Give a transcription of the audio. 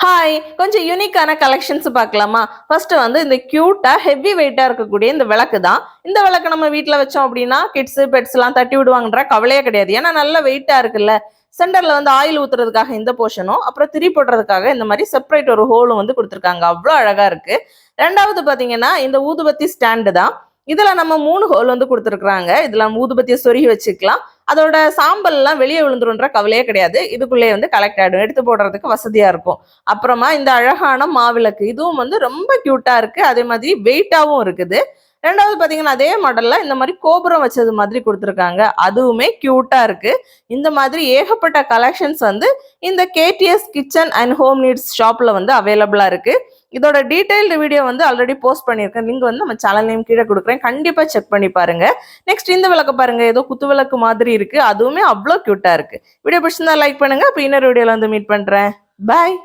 Hi, கொஞ்சம் யூனிக்கான collections பார்க்கலாமா? ஃபர்ஸ்ட் வந்து இந்த கியூட்டா ஹெவி வெயிட்டா இருக்கக்கூடிய இந்த விளக்கு தான். இந்த விளக்கு நம்ம வீட்ல வச்சோம் அப்படின்னா கிட்ஸ் பெட்ஸ்லாம் தட்டி விடுவாங்கன்ற கவலையே கிடையாது. ஏன்னா நல்ல வெயிட்டா இருக்குல்ல. சென்டர்ல வந்து ஆயில் ஊத்துறதுக்காக இந்த போர்ஷனும், அப்புறம் திரி போடுறதுக்காக இந்த மாதிரி செப்பரேட் ஒரு ஹோலும் வந்து கொடுத்துருக்காங்க. அவ்வளோ அழகா இருக்கு. ரெண்டாவது பாத்தீங்கன்னா இந்த ஊதுபத்தி ஸ்டாண்டு தான். இதுல நம்ம 3 ஹோல் வந்து கொடுத்துருக்காங்க. இதுல ஊதுபத்தியை சொருகி வச்சுக்கலாம். அதோட சாம்பல் எல்லாம் வெளியே விழுந்துருன்ற கவலையே கிடையாது. இதுக்குள்ளேயே வந்து கலெக்ட் ஆயிடும். எடுத்து போடுறதுக்கு வசதியா இருக்கும். அப்புறமா இந்த அழகான மாவிளக்கு இதுவும் வந்து ரொம்ப கியூட்டா இருக்கு. அதே மாதிரி வெயிட்டாவும் இருக்குது. ரெண்டாவது பாத்தீங்கன்னா அதே மாடல்ல இந்த மாதிரி கோபுரம் வச்சது மாதிரி கொடுத்துருக்காங்க. அதுவுமே கியூட்டா இருக்கு. இந்த மாதிரி ஏகப்பட்ட கலெக்ஷன்ஸ் வந்து இந்த KDS kitchen and home needs ஷாப்ல வந்து அவைலபிளா இருக்கு. இதோட டீடைல்டு வீடியோ வந்து ஆல்ரெடி போஸ்ட் பண்ணியிருக்கேன். லிங்க் வந்து நம்ம சேனல் நேம் கீழே கொடுக்குறேன். கண்டிப்பா செக் பண்ணி பாருங்க. நெக்ஸ்ட் இந்த விளக்கு பாருங்க, ஏதோ குத்து விளக்கு மாதிரி இருக்கு. அதுவுமே அவ்வளோ கியூட்டா இருக்கு. வீடியோ பிடிச்சிருந்தா லைக் பண்ணுங்க. அப்ப இன்னொரு வீடியோல வந்து மீட் பண்றேன். பாய்.